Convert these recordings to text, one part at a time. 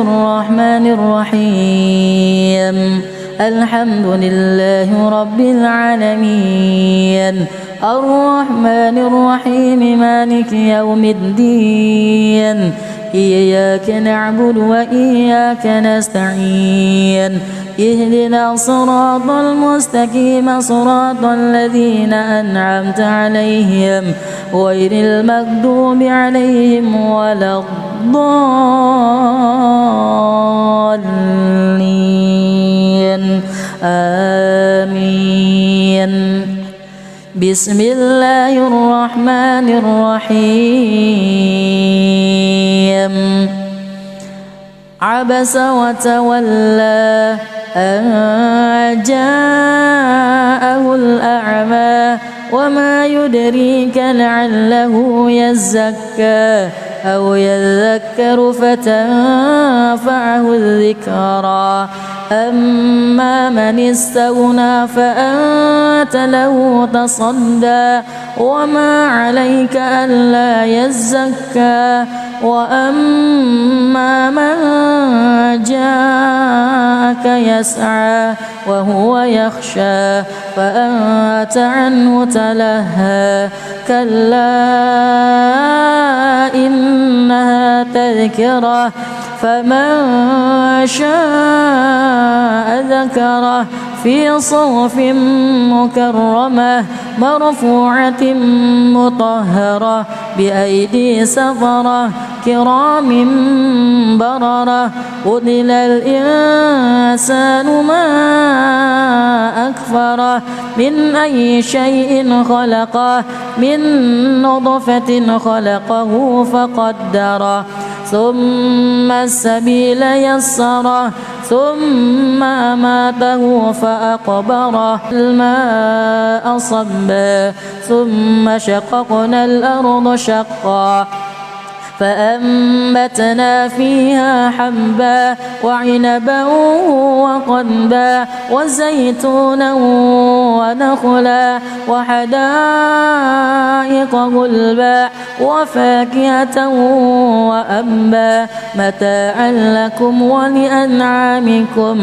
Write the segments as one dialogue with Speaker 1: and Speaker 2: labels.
Speaker 1: الرحمن الرحيم الحمد لله رب العالمين الرحمن الرحيم مالك يوم الدين إياك نعبد وإياك نستعين اهدنا الصراط المستقيم صراط الذين أنعمت عليهم غير المغضوب عليهم ولا الضالين آمين. بسم الله الرحمن الرحيم عبس وتولى أن جاءه الأعمى وما يدريك لعله يزكى أو يذكر فتنفعه الذكرى أما من استغنى فأنت له تصدى وما عليك ألا يزكى وأما من جاءك يسعى وهو يخشى فأنت عنه تلهى كلا إنها تذكرة فمن شاء ذكره في صحف مكرمة مرفوعة مطهرة بأيدي سفرة كرام بررة قتل الإنسان ما أكفره من أي شيء خلقه من نطفة خلقه فقدره ثم السبيل يسره ثم أماته فأقبره الماء صبا ثم شققنا الأرض شقا فأنبتنا فيها حبا وعنبا وقضبا وزيتونا ونخلا وحدائق غلبا وفاكهة وأبا متاعا لكم ولأنعامكم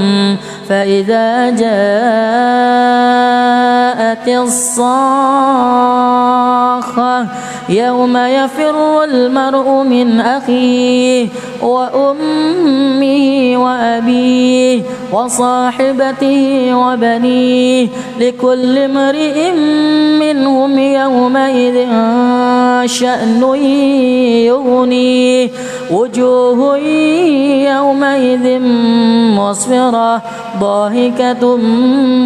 Speaker 1: فإذا جاءت الصاخة يوم يفر المرء من أخيه وأمه وأبيه وصاحبته وبنيه لكل امرئ منهم يومئذ شأن يغنيه وجوه يومئذ مسفرة ضاحكة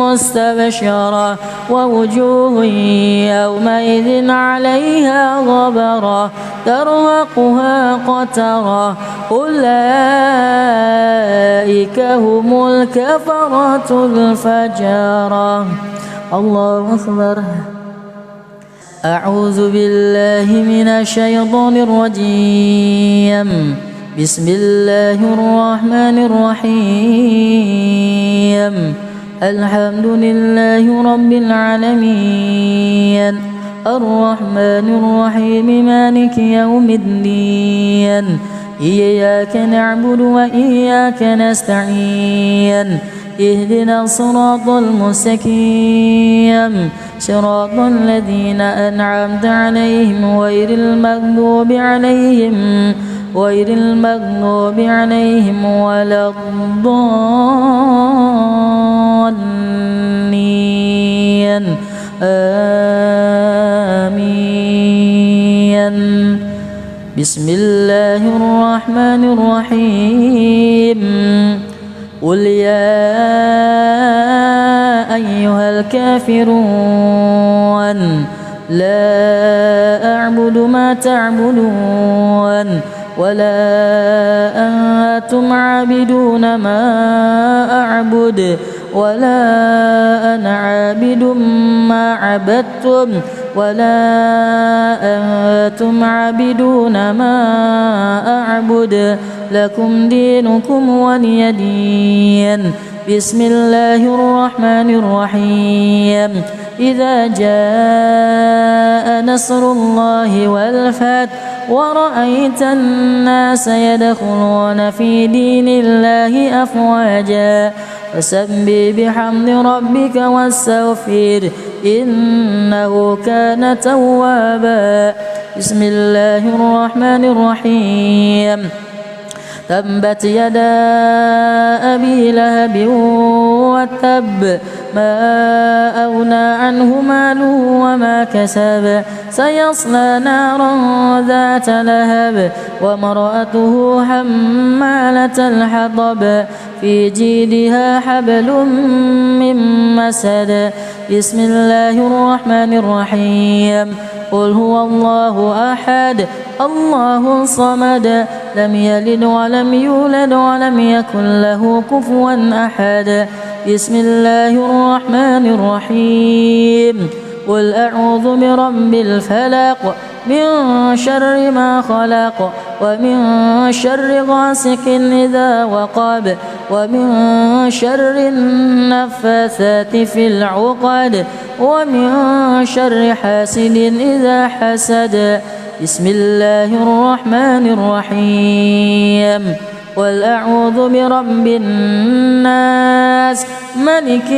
Speaker 1: مستبشرة ووجوه يومئذ عليها غبرة ترهقها قترة أولئك هم الكفرة الفجرة. الله أكبر. أعوذ بالله من الشيطان الرجيم. بسم الله الرحمن الرحيم الحمد لله رب العالمين الرحمن الرحيم مالك يوم الدين إياك نعبد وإياك نستعين اهدنا الصراط المستقيم صراط الذين أنعمت عليهم غير المغضوب عليهم ولا الضالين آمين. بسم الله الرحمن الرحيم قل يا أيها الكافرون لا أعبد ما تعبدون ولا أنتم عابدون ما أعبد ولا أنا عابد ما عبدتم ولا أنتم عابدون ما أعبد لكم دينكم ولي دين. بسم الله الرحمن الرحيم. إذا جاء نصر الله والفتح ورأيت الناس يدخلون في دين الله أفواجا فسبح بحمد ربك واستغفر إنه كان توابا. بسم الله الرحمن الرحيم. تبت يدا أبي لهب وتب ما أغنى عنه ماله وما كسب سيصلى نارا ذات لهب وامرأته حمالة الحطب في جيدها حبل من مسد. بسم الله الرحمن الرحيم. قل هو الله أحد الله الصمد لم يلد ولم يولد ولم يكن له كفوا أحد. بسم الله الرحمن الرحيم. قل أعوذ برب الفلق من شر ما خلق ومن شر غاسق إذا وقب ومن شر النفاثات في العقد ومن شر حاسد إذا حسد. بسم الله الرحمن الرحيم. قل أعوذ برب الناس ملك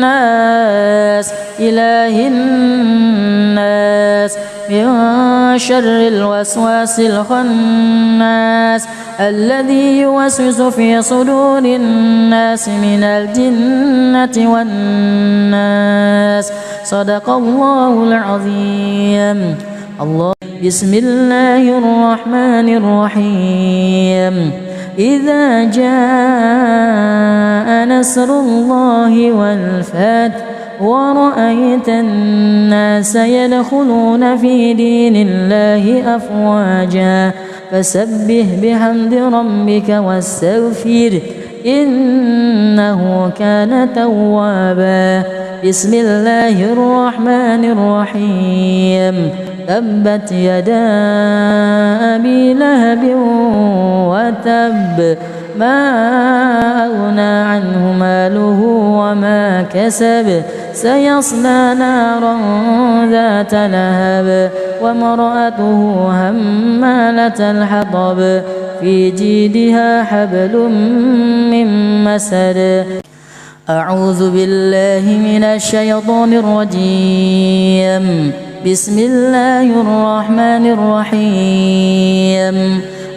Speaker 1: الناس إله الناس من شر الوسواس الخناس الذي يوسوس في صدور الناس من الجنة والناس. صدق الله العظيم. الله. بسم الله الرحمن الرحيم. إذا جاء نصر الله والفتح ورأيت الناس يدخلون في دين الله أفواجا فسبح بحمد ربك واستغفر إنه كان توابا. بسم الله الرحمن الرحيم. تبت يدا أبي لهب وتب ما أغنى عنه ماله وما كسب سيصلى نارا ذات لهب وامرأته حمالة الحطب في جيدها حبل من مسد. أعوذ بالله من الشيطان الرجيم. بسم الله الرحمن الرحيم.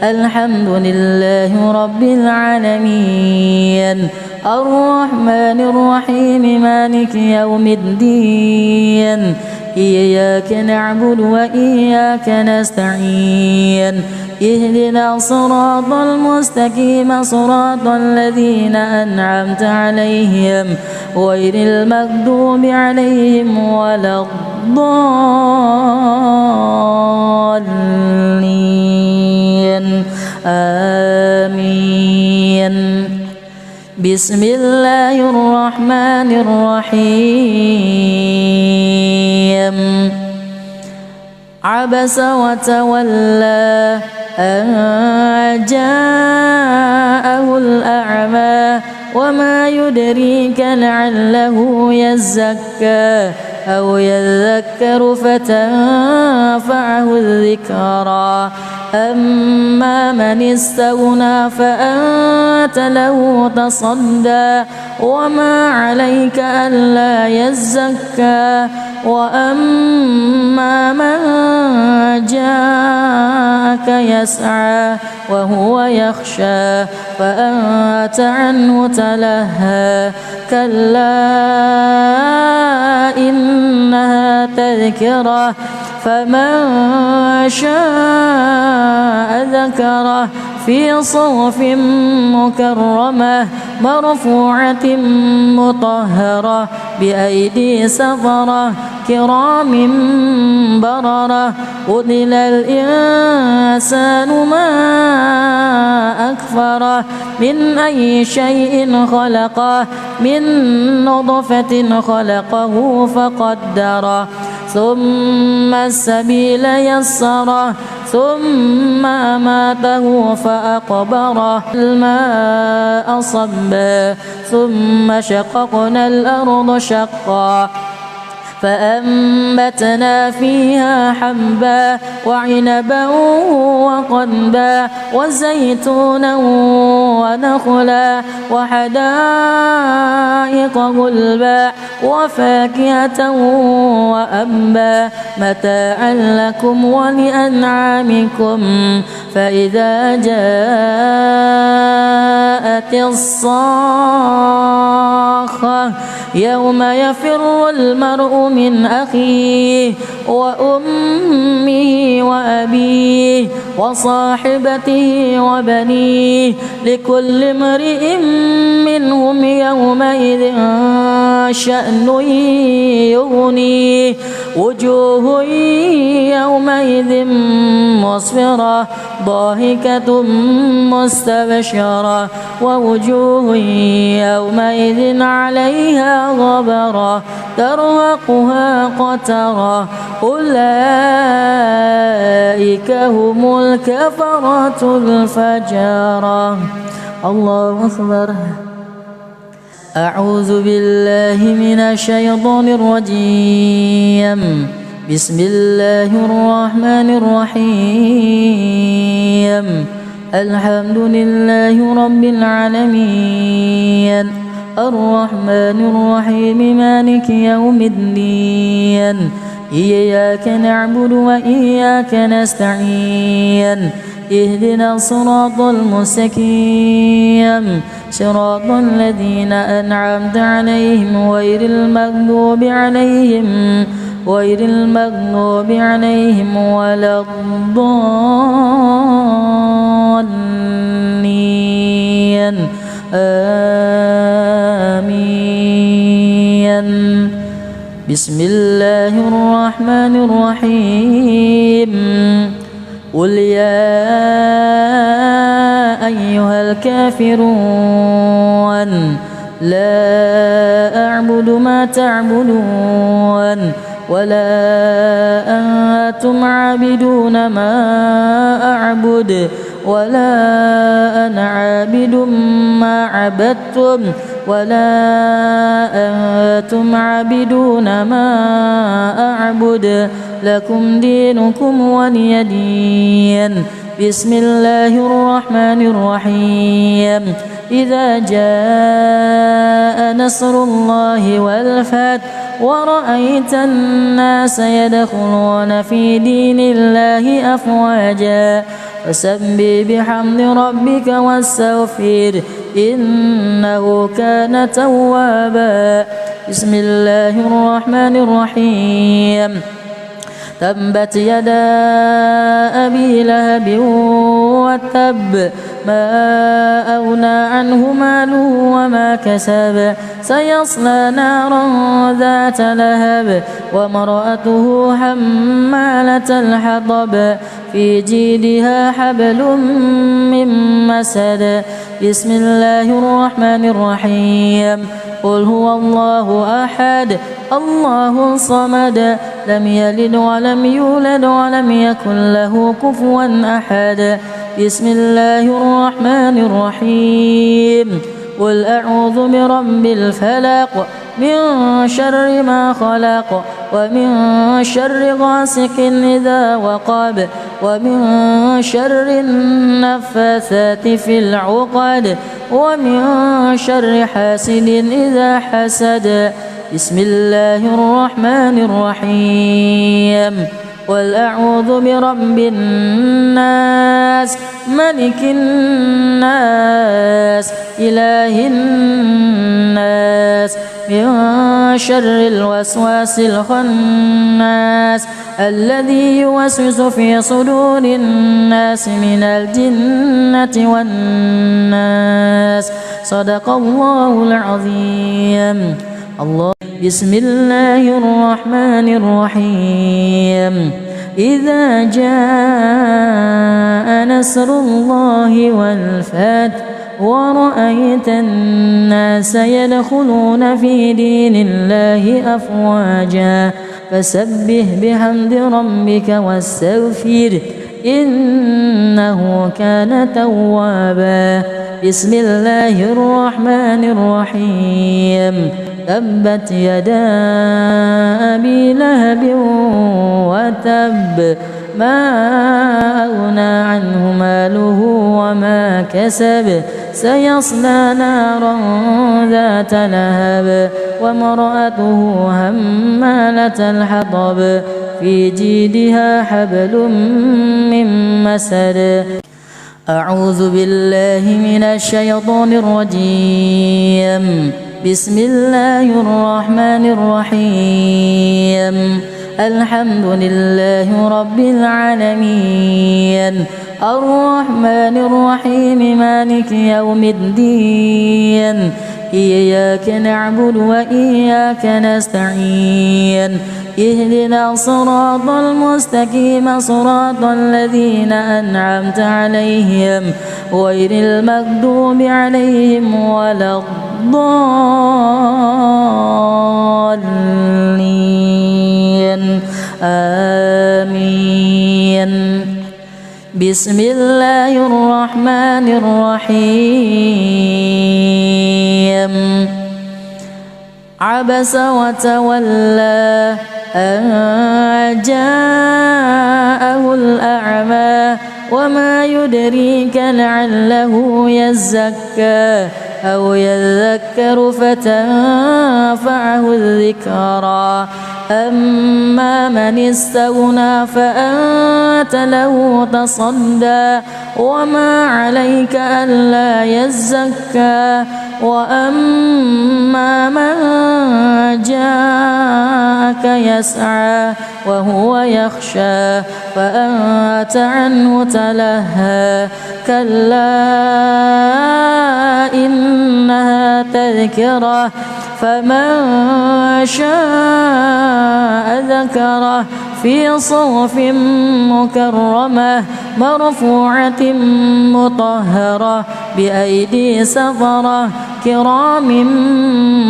Speaker 1: الحمد لله رب العالمين الرحمن الرحيم مالك يوم الدين إياك نعبد وإياك نستعين اهدنا الصراط المستقيم صراط الذين أنعمت عليهم غير المغضوب عليهم ولا الضالين آمين. بسم الله الرحمن الرحيم. عبس وتولى أن جاءه الأعمى وما يدريك لعله يزكى أو يذكر فتنفعه الذكرى أما من استغنى فأنت له تصدى وما عليك ألا يزكى وأما من جاءك يسعى وهو يخشى فأنت عنه تلهى كلا إنها تذكرة فمن شاء ذكره في صحف مكرمة مرفوعة مطهرة بأيدي سفرة كرام بررة قتل الإنسان ما أكفره من أي شيء خلقه من نطفة خلقه فقدره ثم السبيل يسره ثم أماته فأقبره الماء صبا ثم شققنا الأرض شقا فأنبتنا فيها حبا وعنبا وقضبا وزيتونا ونخلا وحدائق غلبا وفاكهة وأبا متاعا لكم ولأنعامكم فإذا جاءت الصاخة يوم يفر المرء من أخيه وأمه وأبيه وصاحبته وبنيه لكل امرئ منهم يومئذ شأن يغنيه وجوه يومئذ مسفرة ضاحكة مستبشرة ووجوه يومئذ عليها غبرة ترهقها قترة أولئك هم الكفرة الفجرة. الله أكبر. أعوذ بالله من الشيطان الرجيم. بسم الله الرحمن الرحيم. الحمد لله رب العالمين الرحمن الرحيم مالك يوم الدين إياك نعبد وإياك نستعين اهدنا الصراط المستقيم صراط الذين أنعمت عليهم غير المغضوب عليهم ولا الضالين آمين. بسم الله الرحمن الرحيم. قل يا أيها الكافرون لا أعبد ما تعبدون ولا أنتم عابدون ما أعبد ولا أنا عابد ما عبدتم ولا أنتم عابدون ما أعبد لكم دينكم ولي دين. بسم الله الرحمن الرحيم. إذا جاء نصر الله والفتح ورأيت الناس يدخلون في دين الله أفواجا فسبح بحمد ربك واستغفره إنه كان توابا. بسم الله الرحمن الرحيم. تبت يدا أبي لهب وتب ما أغنى عنه ماله وما كسب سيصلى نارا ذات لهب وامرأته حمالة الحطب في جيدها حبل من مسد. بسم الله الرحمن الرحيم. قل هو الله أحد الله الصمد لم يلد ولم يولد ولم يكن له كفوا أحد. بسم الله الرحمن الرحيم. قل أعوذ برب الفلق من شر ما خلق ومن شر غاسق إذا وقب ومن شر النفاثات في العقد ومن شر حاسد إذا حسد. بسم الله الرحمن الرحيم. قل أعوذ برب الناس ملك الناس إله الناس من شر الوسواس الخناس الذي يوسوس في صدور الناس من الجنة والناس. صدق الله العظيم. الله. بسم الله الرحمن الرحيم. إذا جاء نصر الله والفتح ورأيت الناس يدخلون في دين الله أفواجا فسبح بحمد ربك واستغفره إنه كان توابا. بسم الله الرحمن الرحيم. تبت يدا أبي لهب وتب ما أغنى عنه ماله وما كسب سيصلى نارا ذات لهب وامرأته همالة الحطب في جيدها حبل من مسد. أعوذ بالله من الشيطان الرجيم. بسم الله الرحمن الرحيم. الحمد لله رب العالمين الرحمن الرحيم مالك يوم الدين إياك نعبد وإياك نستعين اهدنا الصراط المستقيم صراط الذين أنعمت عليهم غير المغضوب عليهم ولا الضالين آمين. بسم الله الرحمن الرحيم. عبس وتولى أن جاءه الأعمى وما يدريك لعله يزكى أو يذكر فتنفعه الذكرى. أما من استغنى فأنت له تصدى وما عليك ألا يزكى. وأما من جاءك يسعى وهو يخشى فأنت عنه تلهى. كلا إنها تذكرة فمن شاء ذكره في صحف مكرمة مرفوعة مطهرة بأيدي سفرة كرام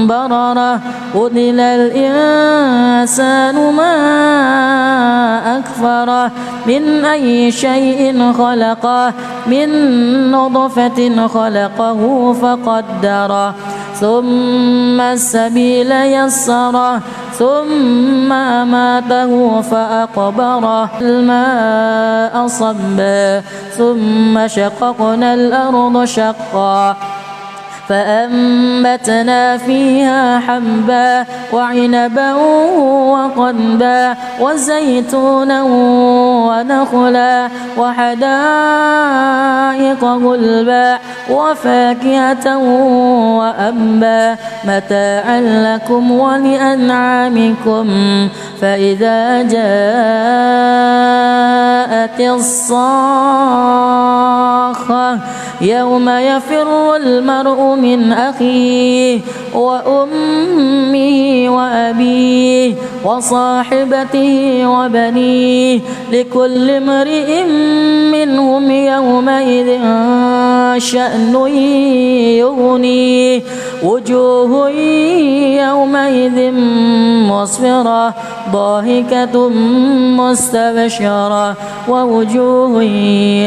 Speaker 1: بررة. قتل الإنسان ما أكفره من أي شيء خلقه من نطفة خلقه فقدره ثم السبيل يسره ثم أماته فأقبره. الماء صبا ثم شققنا الأرض شقا فأنبتنا فيها حبا وعنبا وقضبا وزيتونا ونخلا وحدائق غلبا وفاكهة وأبا متاعا لكم ولأنعامكم. فإذا جاءت الصاخة يوم يفر المرء من أخيه وأمه وأبيه وصاحبته وبنيه لكل امرئ منهم يومئذ شأن يغنيه. وجوه يومئذ مسفرة ضاحكة مستبشرة ووجوه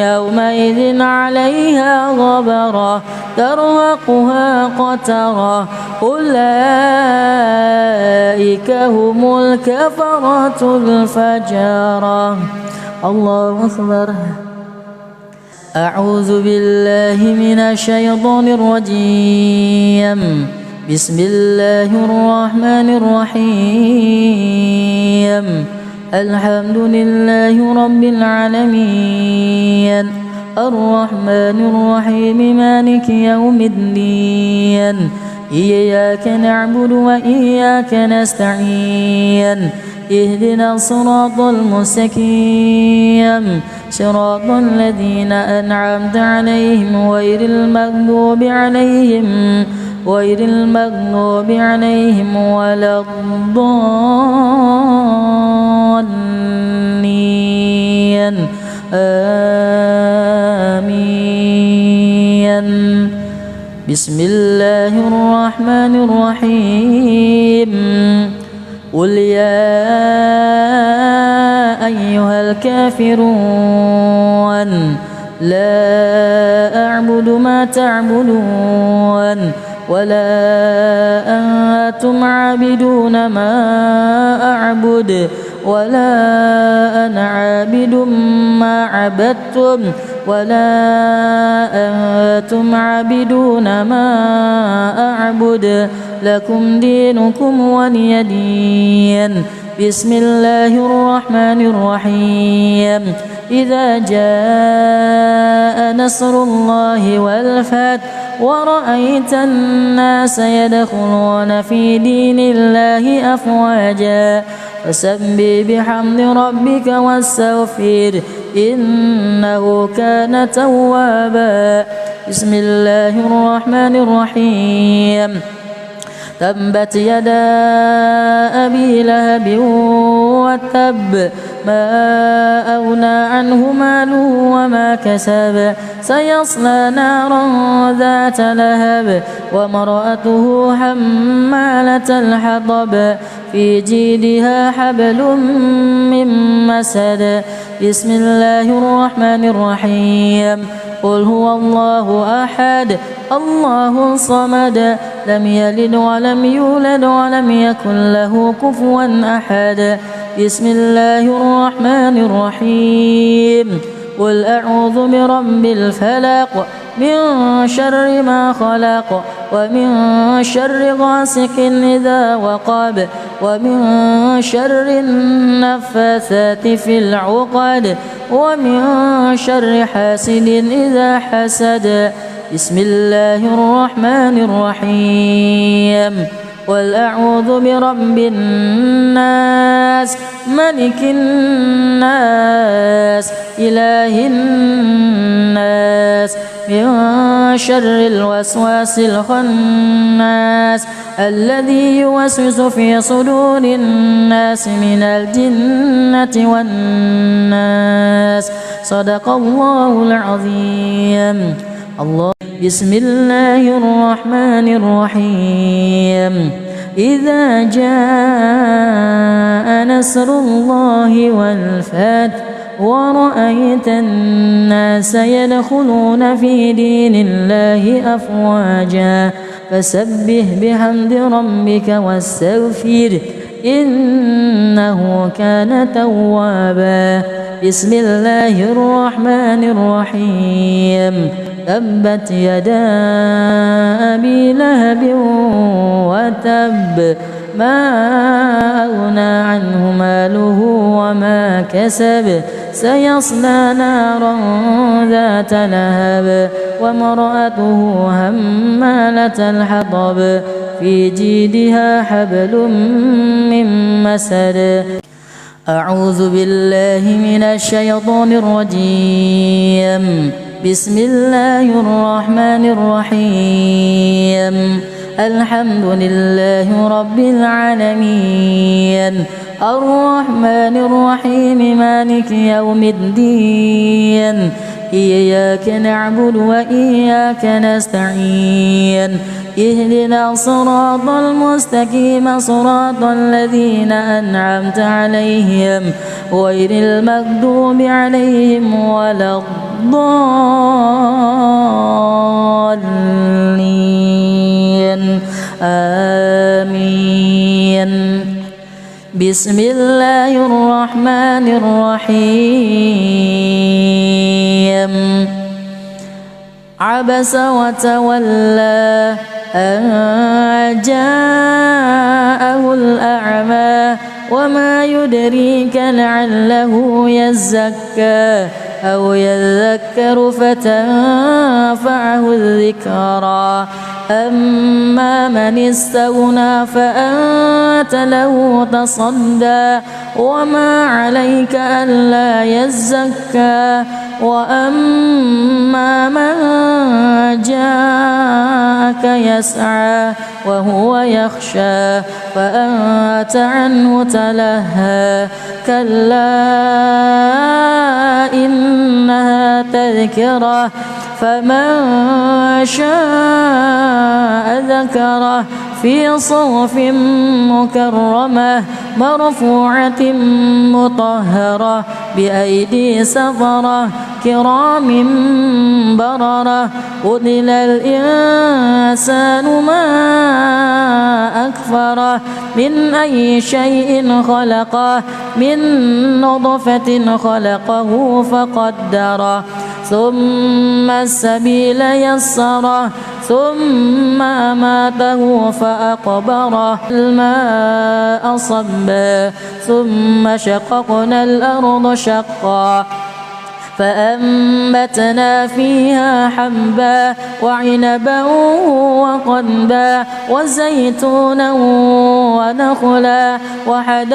Speaker 1: يومئذ عليها غبرة ترهقها قترة. أولئك هم الكفرة الفجرة. الله أكبر. أعوذ بالله من الشيطان الرجيم. بسم الله الرحمن الرحيم. الحمد لله رب العالمين الرحمن الرحيم مالك يوم الدين إياك نعبد وإياك نستعين اهدنا الصراط المستقيم صراط الذين أنعمت عليهم غير المغضوب عليهم ولا الضالين آمين. بسم الله الرحمن الرحيم. قل يا أيها الكافرون لا أعبد ما تعبدون ولا أنتم عابدون ما أعبد ولا أنا عابد ما عبدتم ولا أنتم عابدون ما أعبد لكم دينكم ولي دين. بسم الله الرحمن الرحيم. إذا جاء نصر الله والفتح ورأيت الناس يدخلون في دين الله أفواجا فسبح بحمد ربك واستغفره إنه كان توابا. بسم الله الرحمن الرحيم. تبت يدا أبي لهب وتب ما أغنى عنه ماله وما كسب سيصلى نارا ذات لهب وامرأته حمالة الحطب في جيدها حبل من مسد. بسم الله الرحمن الرحيم. قل هو الله أحد الله الصمد لم يلد ولم يولد ولم يكن له كفوا أحد. بسم الله الرحمن الرحيم. قل أعوذ برب الفلق من شر ما خلق ومن شر غاسق إذا وقب ومن شر النفاثات في العقد ومن شر حاسد إذا حسد. بسم الله الرحمن الرحيم. قل أعوذ برب الناس ملك الناس إله الناس من شر الوسواس الخناس الذي يوسوس في صدور الناس من الجنة والناس. صدق الله العظيم. الله. بسم الله الرحمن الرحيم. إذا جاء نصر الله والفتح ورأيت الناس يدخلون في دين الله أفواجا فسبح بحمد ربك واستغفره إنه كان توابا. بسم الله الرحمن الرحيم. تبت يدا أبي لهب وتب ما أغنى عنه ماله وما كسب سيصلى نارا ذات لهب وامرأته حمالة الحطب في جيدها حبل من مسد. أعوذ بالله من الشيطان الرجيم. بسم الله الرحمن الرحيم. الحمد لله رب العالمين الرحمن الرحيم مالك يوم الدين إياك نعبد وإياك نستعين اهدنا الصراط المستقيم صراط الذين أنعمت عليهم غير المغضوب عليهم ولا الضالين آمين. بسم الله الرحمن الرحيم. عبس وتولى أن جاءه الأعمى وما يدريك لعله يزكى أو يذكر فتنفعه الذكرى أما من استغنى فأنت له تصدى وما عليك ألا يزكى وأما من جاءك يسعى وهو يخشى فأنت عنه تلهى كلا إنها تذكرة فمن شاء ذكره في صحف مكرمة مرفوعة مطهرة بأيدي سفرة كرام بررة قتل الإنسان ما أكفره من أي شيء خلقه من نطفة خلقه فقدره ثم السبيل يسره ثم أماته فأقبره الماء صبا ثم شققنا الأرض شقا فأنبتنا فيها حبا وعنبا وقضبا وزيتونا ونخلا وحدائق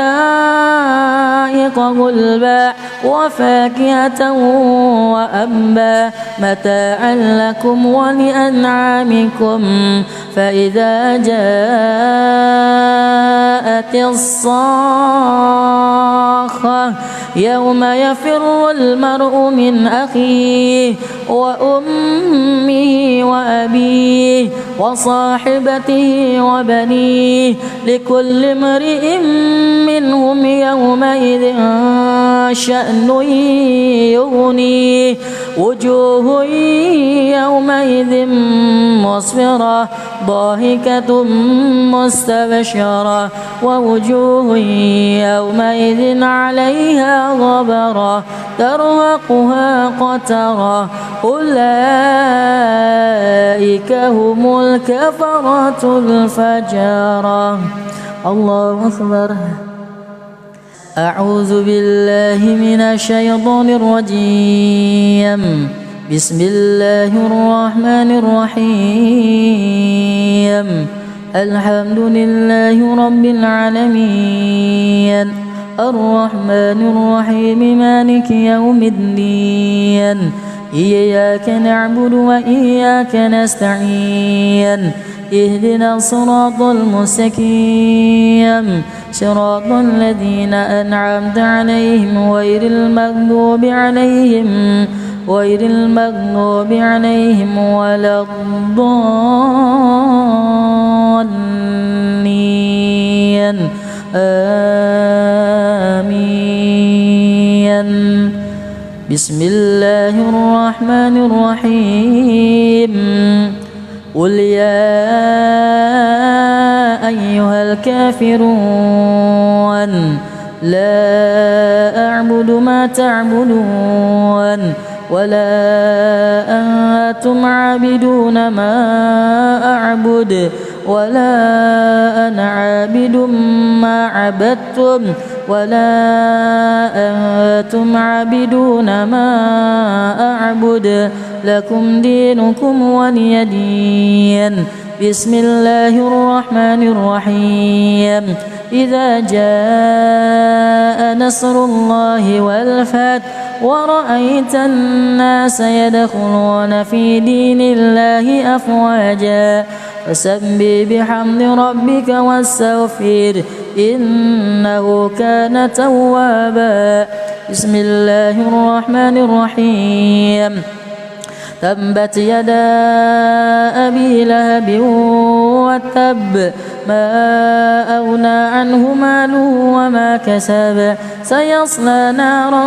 Speaker 1: غلبا وفاكهة وأبا متاعا لكم ولأنعامكم فإذا جاءت الصاخة يوم يفر المرء من أخيه وأمه وأبيه وصاحبته وبنيه لكل امرئ منهم يومئذ شأن يغنيه وجوه يومئذ مسفرة ضاحكة مستبشرة ووجوه يومئذ عليها غبرة ترهقها قترة أولئك هم الكفرة الفجرة. الله أكبر. أعوذ بالله من الشيطان الرجيم. بسم الله الرحمن الرحيم. الحمد لله رب العالمين الرحمن الرحيم مالك يوم الدين إياك نعبد وإياك نستعين اهدنا الصراط المستقيم صراط الذين أنعمت عليهم غير المغضوب عليهم ولا الضالين آمين. بسم الله الرحمن الرحيم. قل يا أيها الكافرون لا أعبد ما تعبدون ولا أنتم عابدون ما أعبد ولا أنا عابد ما عبدتم ولا أنتم عابدون ما أعبد لكم دينكم ولي دين. بسم الله الرحمن الرحيم. إذا جاء نصر الله والفتح ورأيت الناس يدخلون في دين الله أفواجا فسبح بحمد ربك واستغفر إنه كان توابا. بسم الله الرحمن الرحيم. تبت يدا أبي لهب وتب ما أغنى عنه ماله وما كسب سيصلى نارا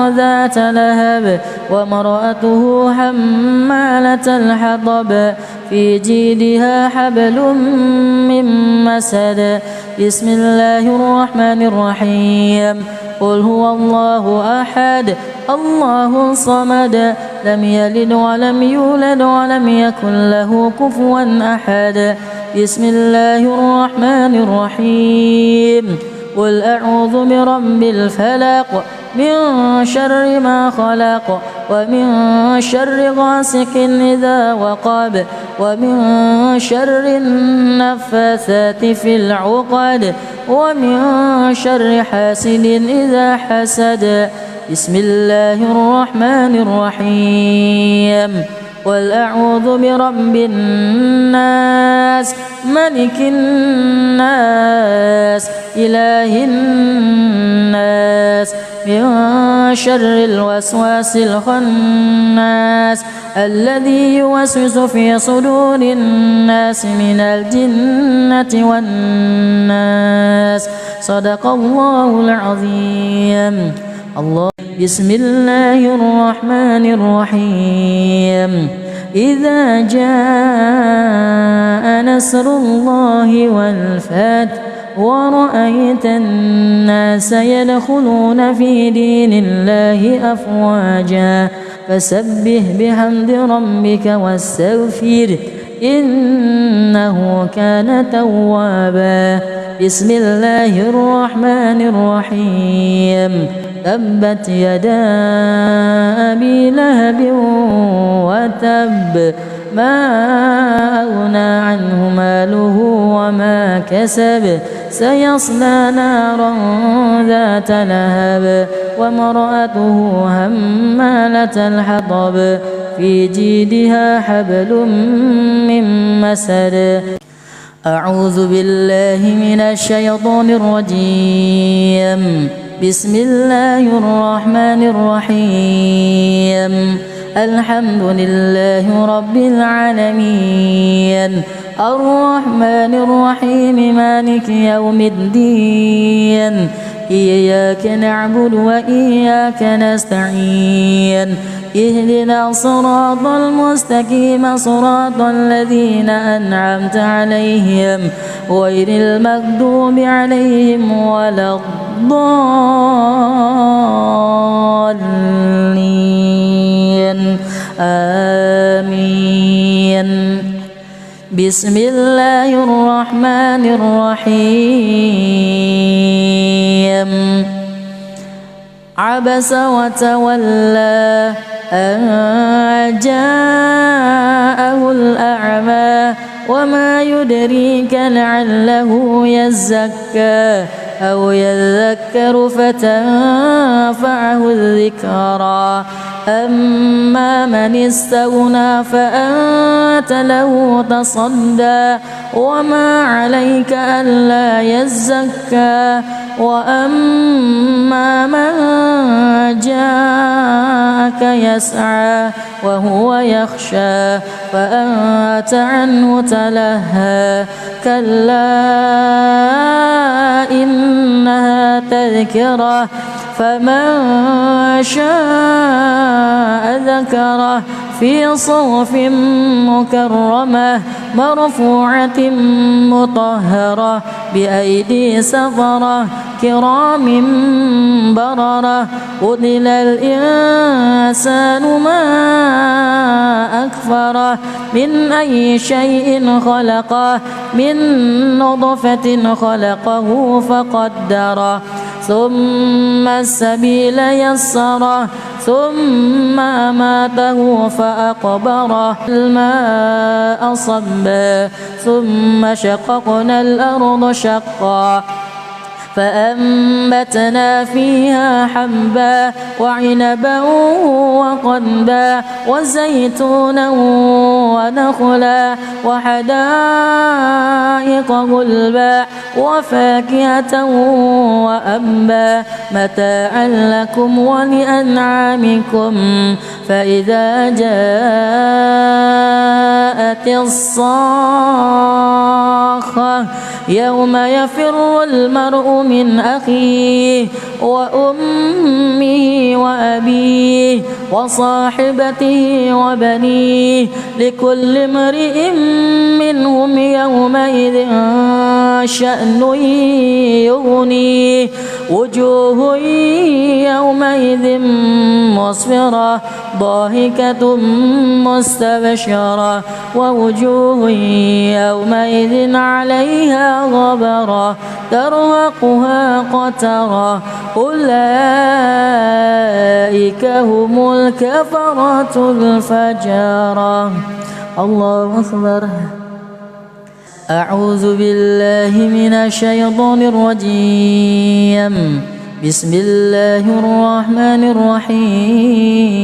Speaker 1: ذات لهب وامرأته حمالة الحطب في جيدها حبل من مسد. بسم الله الرحمن الرحيم. قل هو الله أحد الله الصمد لم يلد ولم يولد ولم يكن له كفوا أحد. بسم الله الرحمن الرحيم. قل أعوذ برب الفلق من شر ما خلق ومن شر غاسق إذا وقب ومن شر النفاثات في العقد ومن شر حاسد إذا حسد. بسم الله الرحمن الرحيم. قل أعوذ برب الناس ملك الناس إله الناس من شر الوسواس الخناس الذي يوسوس في صدور الناس من الجنة والناس. صدق الله العظيم. الله. بسم الله الرحمن الرحيم. إذا جاء نصر الله والفتح ورأيت الناس يدخلون في دين الله أفواجا فسبح بحمد ربك واستغفره إنه كان توابا. بسم الله الرحمن الرحيم. تبت يدا أبي لهب وتب ما أغنى عنه ماله وما كسب سيصلى نارا ذات لهب وامرأته همالة الحطب في جيدها حبل من مسد. أعوذ بالله من الشيطان الرجيم. بسم الله الرحمن الرحيم. الحمد لله رب العالمين الرحمن الرحيم مالك يوم الدين إياك نعبد وإياك نستعين اهدنا الصراط المستقيم صراط الذين أنعمت عليهم غير المغضوب عليهم ولا الضالين آمين. بسم الله الرحمن الرحيم. عبس وتولى أن جاءه الأعمى وما يدريك لعله يزكى أو يذكر فتنفعه الذكرى أما من استغنى فأنت له تصدى وما عليك ألا يزكى وأما من جاءك يسعى وهو يخشى فأنت عنه تلهى كلا إنها تذكرة فمن شاء ذكره في صحف مكرمة مرفوعة مطهرة بأيدي سفرة كرام بررة قتل الإنسان ما أكفره من أي شيء خلقه من نطفة خلقه فقدره ثم السبيل يسره ثم أماته فأقبره الماء صبا ثم شققنا الأرض شقا فأنبتنا فيها حبا وعنبا وقضبا وزيتونا ونخلا وحدائق غلبا وفاكهة وأبا متاعا لكم ولأنعامكم. فإذا جاءت الصاخة يوم يفر المرء من أخيه وأمه وأبيه وصاحبته وبنيه لكل امرئ منهم يومئذ شأن يغنيه وجوه يومئذ مسفرة ضاحكة مستبشرة ووجوه يومئذ عليها غبرة ترهقها قترة أولئك هم الكفرة الفجرة. الله أكبر. أعوذ بالله من الشيطان الرجيم. بسم الله الرحمن الرحيم.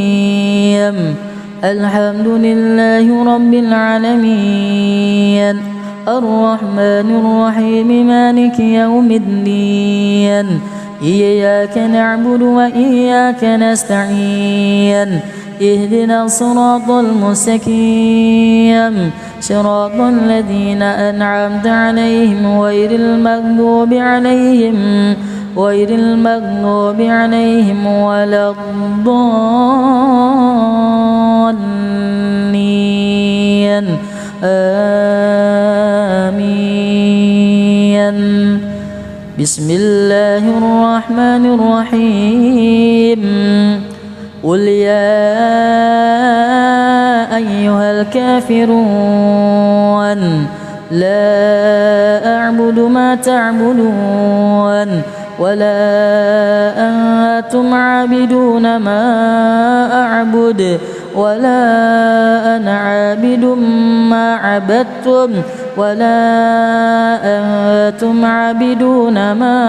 Speaker 1: الحمد لله رب العالمين الرحمن الرحيم مالك يوم الدين إياك نعبد وإياك نستعين اهدنا الصراط المستقيم صراط الذين أنعمت عليهم غير المغضوب عليهم ولا الضالين آمين. بسم الله الرحمن الرحيم. قل يا أيها الكافرون لا أعبد ما تعبدون ولا أنتم عابدون ما أعبد ولا أنا عابد ما عبدتم ولا أنتم عابدون ما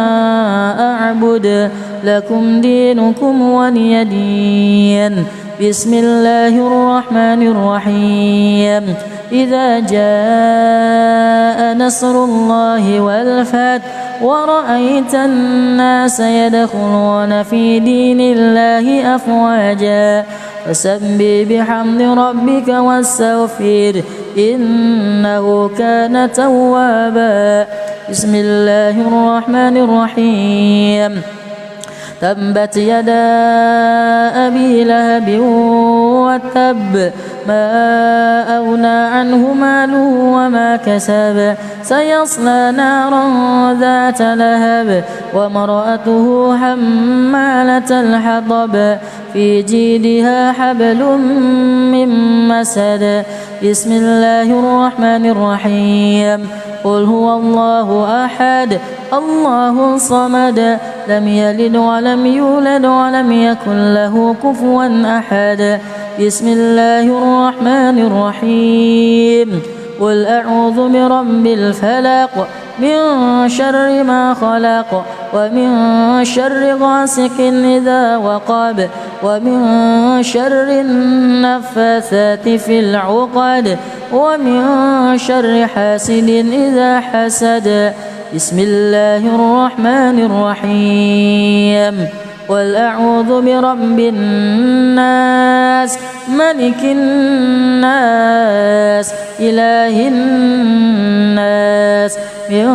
Speaker 1: أعبد لكم دينكم ولي دين. بسم الله الرحمن الرحيم. إذا جاء نصر الله والفتح ورأيت الناس يدخلون في دين الله أفواجا فسبح بحمد ربك واستغفره إنه كان توابا. بسم الله الرحمن الرحيم. تبت يدا أبي لهب وتب ما أغنى عنه ماله وما كسب سيصلى نارا ذات لهب وامرأته حمالة الحطب في جيدها حبل من مسد. بسم الله الرحمن الرحيم. قل هو الله أحد الله الصمد لم يلد ولم يولد ولم يكن له كفوا أحد. بسم الله الرحمن الرحيم. قل أعوذ برب الفلق من شر ما خلق ومن شر غاسق إذا وقب ومن شر النفاثات في العقد ومن شر حاسد إذا حسد. بسم الله الرحمن الرحيم. قل أعوذ برب الناس ملك الناس إله الناس من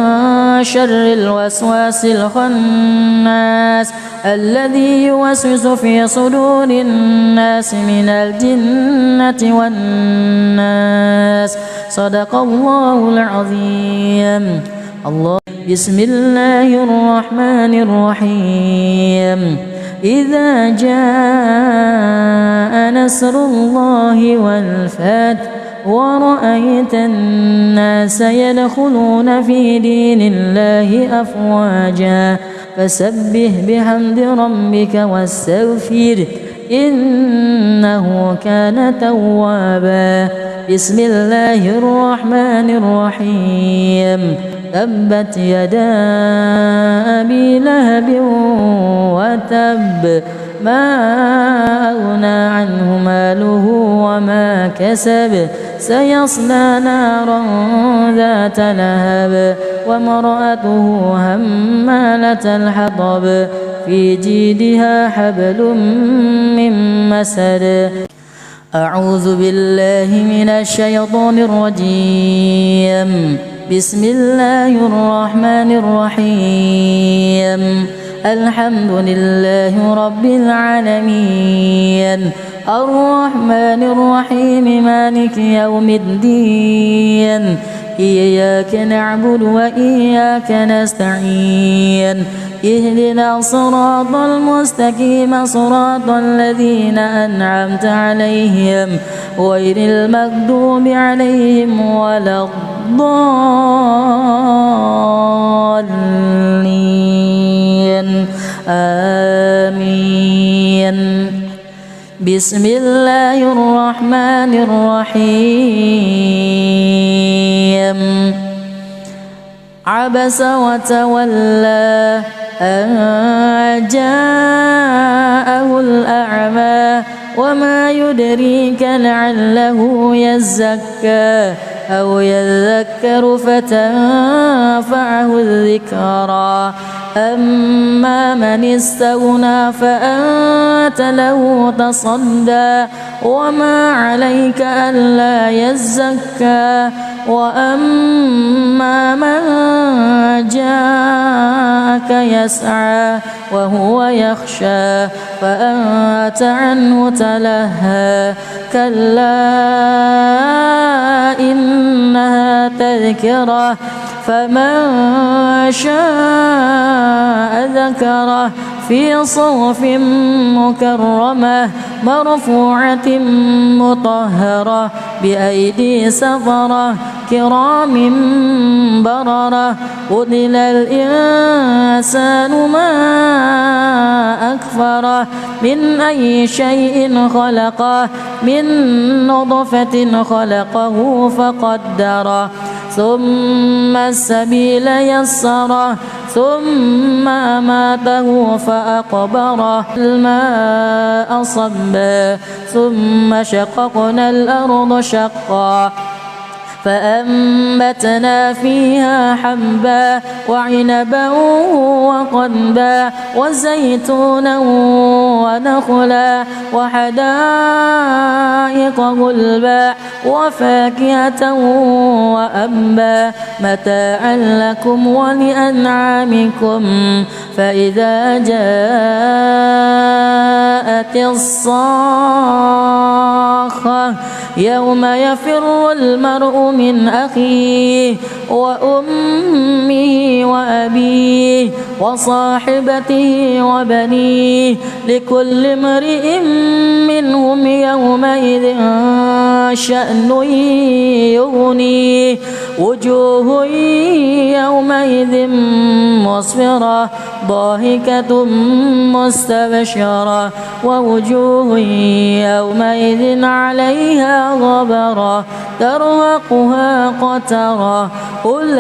Speaker 1: شر الوسواس الخناس الذي يوسوس في صدور الناس من الجنة والناس. صدق الله العظيم. الله. بسم الله الرحمن الرحيم. إذا جاء نصر الله والفتح ورأيت الناس يدخلون في دين الله أفواجا فسبح بحمد ربك واستغفره إنه كان توابا. بسم الله الرحمن الرحيم. تبت يدا أبي لهب وتب ما أغنى عنه ماله وما كسب سيصلى نارا ذات لهب وامرأته حمالة الحطب في جيدها حبل من مسد. أعوذ بالله من الشيطان الرجيم. بسم الله الرحمن الرحيم. الحمد لله رب العالمين الرحمن الرحيم مالك يوم الدين إياك نعبد وإياك نستعين اهدنا الصراط المستقيم صراط الذين أنعمت عليهم غير المغضوب عليهم ولا الضالين آمين. بسم الله الرحمن الرحيم. عبس وتولى أن جاءه الأعمى وما يدريك لعله يزكى أو يذكر فتنفعه الذكرى أما من استغنى فأنت له تصدى وما عليك ألا يزكى وأما من جاءك يسعى وهو يخشى فأنت عنه تلهى كلا إنها تذكرة فمن شاء ذكره في صحف مكرمة مرفوعة مطهرة بأيدي سفرة كرام بررة قتل الإنسان ما أكفره من أي شيء خلقه من نطفة خلقه فقدره ثم السبيل يسره ثم أماته فأقبره الماء صبا ثم شققنا الأرض شقا فأنبتنا فيها حبا وعنبا وقضبا وزيتونا ونخلا وحدائق غلبا وفاكهة وأبا متاعا لكم ولأنعامكم فإذا جاءت الصاخة يوم يفر المرء من أخيه وأمه وأبيه وصاحبته وبنيه لكل امرئ منهم يومئذ شأن يغنيه وجوه يومئذ مسفرة ضاحكة مستبشرة ووجوه يومئذ عليها غبرة ترهقها قترة أولئك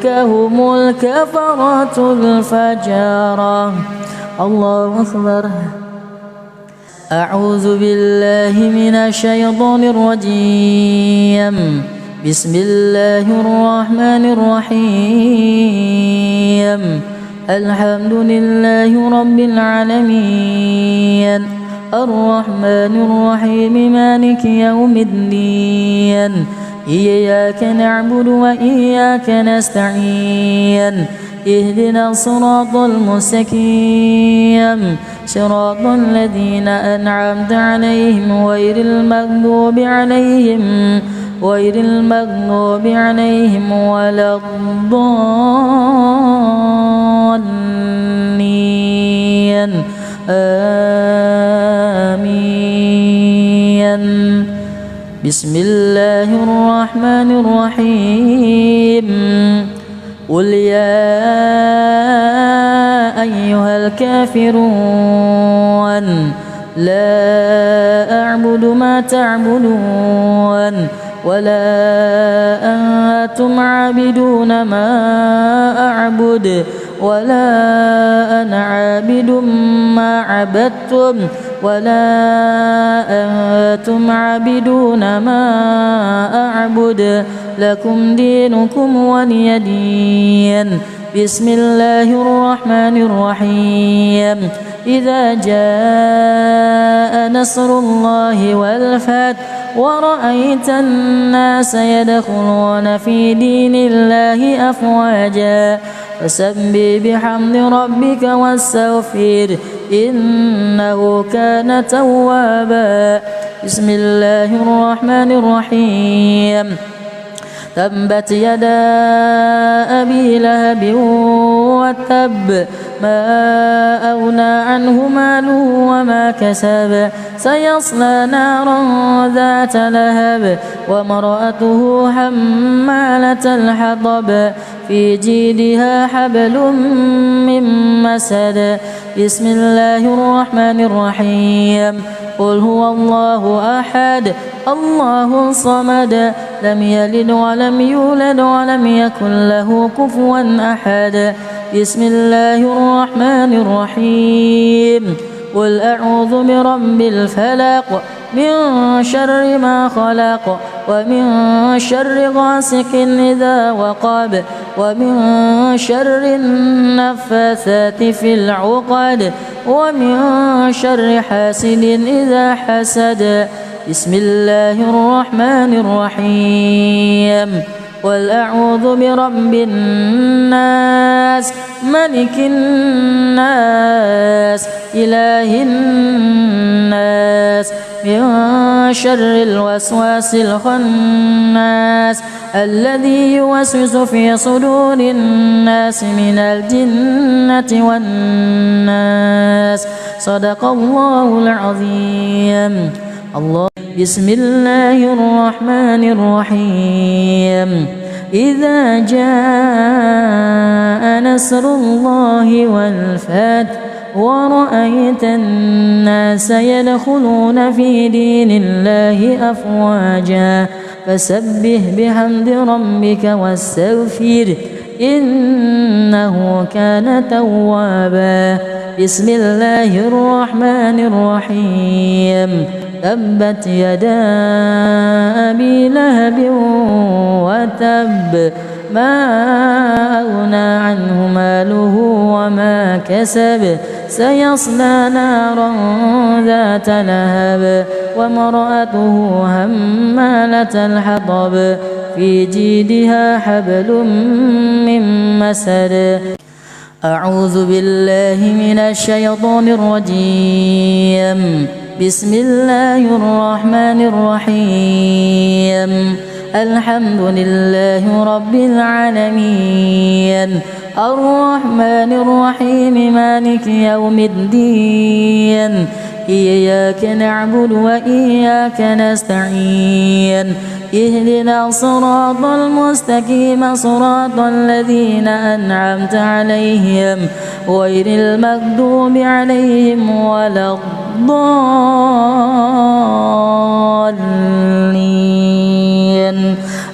Speaker 1: هم الكفرة الفجرة. الله أكبر. أعوذ بالله من الشيطان الرجيم. بسم الله الرحمن الرحيم. الحمد لله رب العالمين الرحمن الرحيم مالك يوم الدين إياك نعبد وإياك نستعين اهدنا الصراط المستقيم صراط الذين أنعمت عليهم غير المغضوب عليهم ولا الضالين آمين. بسم الله الرحمن الرحيم. قل يا أيها الكافرون لا أعبد ما تعبدون ولا أنتم عابدون ما أعبد ولا أنا عابد ما عبدتم ولا أنتم عابدون ما أعبد لكم دينكم ولي دين. بسم الله الرحمن الرحيم. إذا جاء نصر الله والفتح ورأيت الناس يدخلون في دين الله أفواجا فسبح بحمد ربك واستغفر إنه كان توابا. بسم الله الرحمن الرحيم. تبت يدا أبي لهب وتب ما أغنى عنه ماله وما كسب سيصلى نارا ذات لهب وامرأته حمالة الحطب في جيدها حبل من مسد. بسم الله الرحمن الرحيم. قل هو الله أحد الله الصمد لم يلد ولم يولد ولم يكن له كفوا أحد. بسم الله الرحمن الرحيم. قل أعوذ برب الفلق من شر ما خلق ومن شر غاسق إذا وقب ومن شر النفاثات في العقد ومن شر حاسد إذا حسد. بسم الله الرحمن الرحيم. قل أعوذ برب الناس ملك الناس إله الناس من شر الوسواس الخناس الذي يوسوس في صدور الناس من الجنة والناس. صدق الله العظيم. الله. بسم الله الرحمن الرحيم. إذا جاء نصر الله والفتح ورأيت الناس يدخلون في دين الله أفواجا فسبح بحمد ربك واستغفره إنه كان توابا. بسم الله الرحمن الرحيم. تبت يدا أبي لهب وتب ما أغنى عنه ماله وما كسب سيصلى نارا ذات لهب وامرأته همالة الحطب في جيدها حبل من مسد. أعوذ بالله من الشيطان الرجيم. بسم الله الرحمن الرحيم. الحمد لله رب العالمين الرحمن الرحيم مالك يوم الدين إياك نعبد وإياك نستعين اهدنا الصراط المستقيم صراط الذين أنعمت عليهم غير المغضوب عليهم ولا الضالين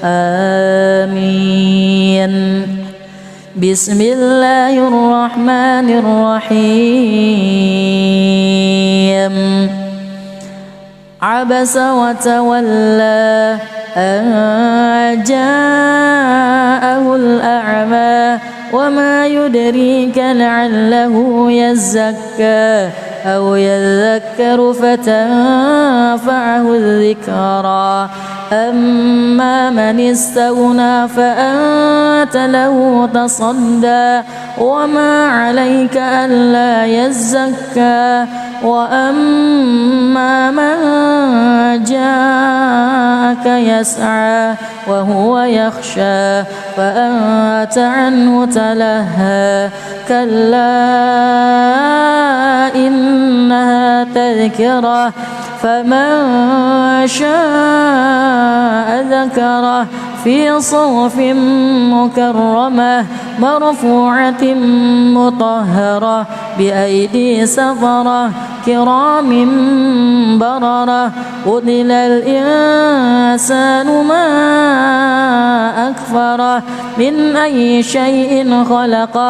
Speaker 1: آمين. بسم الله الرحمن الرحيم. عبس وتولى أن جاءه الأعمى وما يدريك لعله يزكى أو يذكر فتنفعه الذكرى. أما من استغنى فأنت له تصدى وما عليك ألا يزكى. وأما من جاءك يسعى وهو يخشى فأنت عنه تلهى. كلا إنها تذكرة فمن شاء ذكره في صحف مكرمة مرفوعة مطهرة بأيدي سفرة كرام بررة. قتل الإنسان ما أكفره من أي شيء خلقه